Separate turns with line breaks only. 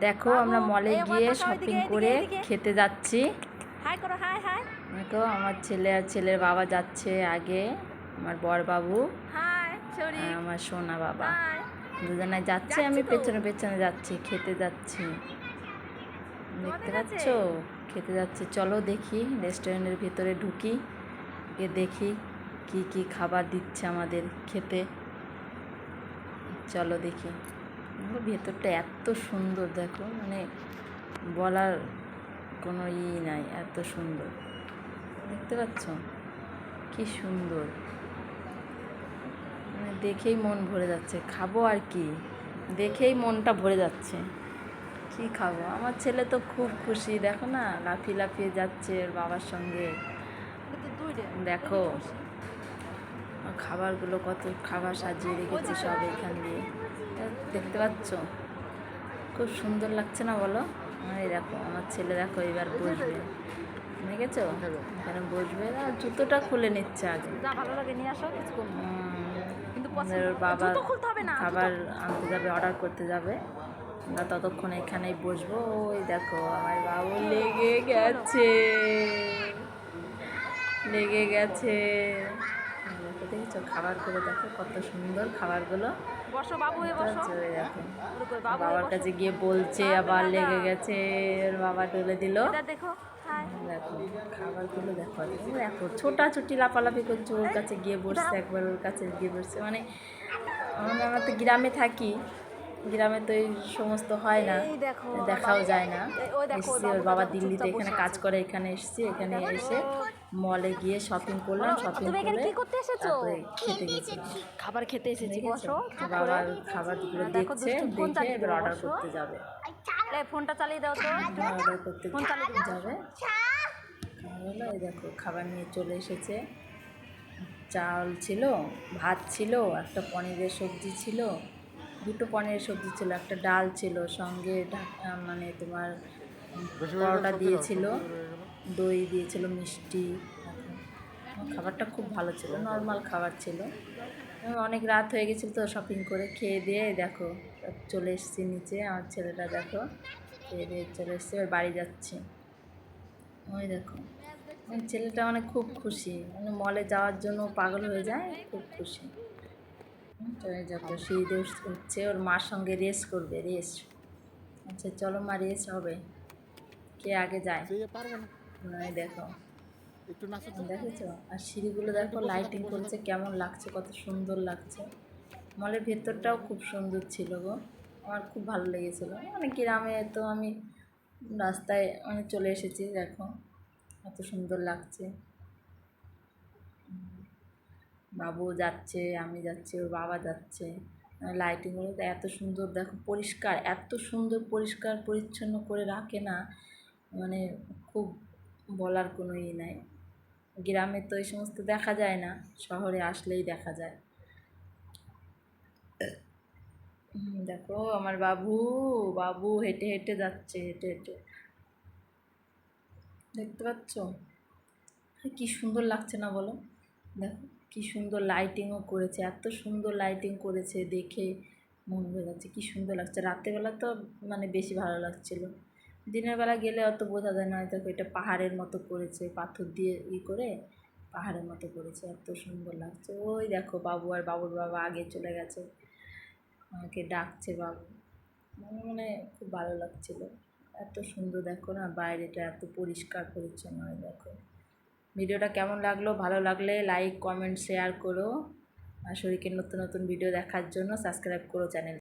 দেখো আমরা মলে গিয়ে শপিং করে খেতে যাচ্ছি। দেখো আমার ছেলে আর ছেলের বাবা যাচ্ছে আগে, আমার বর বাবু আমার সোনা বাবা দুজনে যাচ্ছে, আমি পেছনে পেছনে যাচ্ছি, খেতে যাচ্ছি। দেখতে পাচ্ছ খেতে যাচ্ছি। চলো দেখি রেস্টুরেন্টের ভিতরে ঢুকি, গিয়ে দেখি কি কি খাবার দিচ্ছে আমাদের খেতে। চলো দেখি। ভেতরটা এত সুন্দর, দেখো মানে বলার কোনো নাই, এত সুন্দর। দেখতে পাচ্ছ কি সুন্দর, মানে দেখেই মন ভরে যাচ্ছে। খাবো আর কি, দেখেই মনটা ভরে যাচ্ছে। কি খাবো, আমার ছেলে তো খুব খুশি, দেখো না লাফিয়ে লাফিয়ে যাচ্ছে ওর বাবার সঙ্গে। দেখো খাবারগুলো, কত খাবার সাজিয়ে রেখেছে সব এখান দিয়ে, দেখতে পাচ্ছ খুব সুন্দর লাগছে না বলো? এই দেখো আমার ছেলে, দেখো এবার বসবে, দেখেছো এখানে বসবে আর জুতোটা খুলে নিচ্ছে আগে। ভালো লাগে নিয়ে আসো, কিন্তু ওর বাবা খাবার আনতে যাবে, অর্ডার করতে যাবে, আমরা ততক্ষণ এখানেই বসবো। ওই দেখো আমার বাবু লেগে গেছে, লেগে গেছে। দেখেছো খাবারগুলো, দেখো কত সুন্দর খাবারগুলো। বাবার কাছে গিয়ে বলছে, আবার লেগে গেছে, ওর বাবা তুলে দিল। দেখো খাবারগুলো দেখো, দেখো ছোটাছুটি লাফালাফি করছে, ওর কাছে গিয়ে বসছে, একবার ওর কাছে গিয়ে বসছে। মানে আমরা তো গ্রামে থাকি, গ্রামে তো এই সমস্ত হয় না, দেখাও যায় না। এসছি ওর বাবা দিল্লিতে এখানে কাজ করে, এখানে এসছি, এখানে এসে মলে গিয়ে শপিং করলাম, শপিং করে তারপরে খেতে গেছি, খাবার খেতে এসেছি। বাবার খাবারগুলো দেখছে, দেখে এবার অর্ডার করতে যাবে। ফোনটা চালিয়ে দাও তো, অর্ডার করতে যাবে। হলো এই দেখো খাবার নিয়ে চলে এসেছে, চাল ছিল, ভাত ছিল, একটা পনিরের সবজি ছিল, দুটো পনিরের সবজি ছিল, একটা ডাল ছিল, সঙ্গে মানে তোমার পরোটা দিয়েছিল, দই দিয়েছিল, মিষ্টি। খাবারটা খুব ভালো ছিল, নর্মাল খাবার ছিল। অনেক রাত হয়ে গেছিলো তো, শপিং করে খেয়ে দিয়ে দেখো চলে এসেছি নিচে। আমার ছেলেটা দেখো খেয়ে দিয়ে চলে এসছে, এবার বাড়ি যাচ্ছি। ওই দেখো ছেলেটা মানে খুব খুশি, মানে মলে যাওয়ার জন্য পাগল হয়ে যায়, খুব খুশি। চলে যাবো, সিঁড়িতে উঠছে, ওর মার সঙ্গে রেস করবে, রেস। আচ্ছা চলো মা, রেস হবে, কে আগে যায়। দেখো দেখেছো, আর সিঁড়িগুলো দেখো লাইটিং করেছে, কেমন লাগছে, কত সুন্দর লাগছে। মলের ভেতরটাও খুব সুন্দর ছিল গো, আমার খুব ভালো লেগেছিলো। মানে গ্রামে তো আমি রাস্তায় মানে চলে এসেছি, দেখো কত সুন্দর লাগছে। বাবু যাচ্ছে, আমি যাচ্ছি, ওর বাবা যাচ্ছে। লাইটিংগুলো তো এত সুন্দর, দেখো পরিষ্কার, এত সুন্দর পরিষ্কার পরিচ্ছন্ন করে রাখে না, মানে খুব বলার কোনো নাই। গ্রামে তো এই সমস্ত দেখা যায় না, শহরে আসলেই দেখা যায়। দেখো আমার বাবু, বাবু হেঁটে হেঁটে যাচ্ছে, হেঁটে হেঁটে, দেখতে পাচ্ছ কি সুন্দর লাগছে না বলো? দেখো কি সুন্দর লাইটিংও করেছে, এত সুন্দর লাইটিং করেছে, দেখে মন ভরে যাচ্ছে, কি সুন্দর লাগছে। রাত্রেবেলা তো মানে বেশি ভালো লাগছিল, দিনের বেলা গেলে অত বোঝা যায় না। দেখো এটা পাহাড়ের মতো করেছে, পাথর দিয়ে করে পাহাড়ের মতো করেছে, এত সুন্দর লাগছে। ওই দেখো বাবু আর বাবুর বাবা আগে চলে গেছে, আমাকে ডাকছে বাবু, মানে খুব ভালো লাগছিল। এত সুন্দর দেখো না, বাইরেটা এত পরিষ্কার পরিচ্ছন্ন। দেখো ভিডিওটা কেমন লাগলো, ভালো লাগলে লাইক কমেন্ট শেয়ার করো, আর শরীরের নতুন নতুন ভিডিও দেখার জন্য সাবস্ক্রাইব করো চ্যানেল।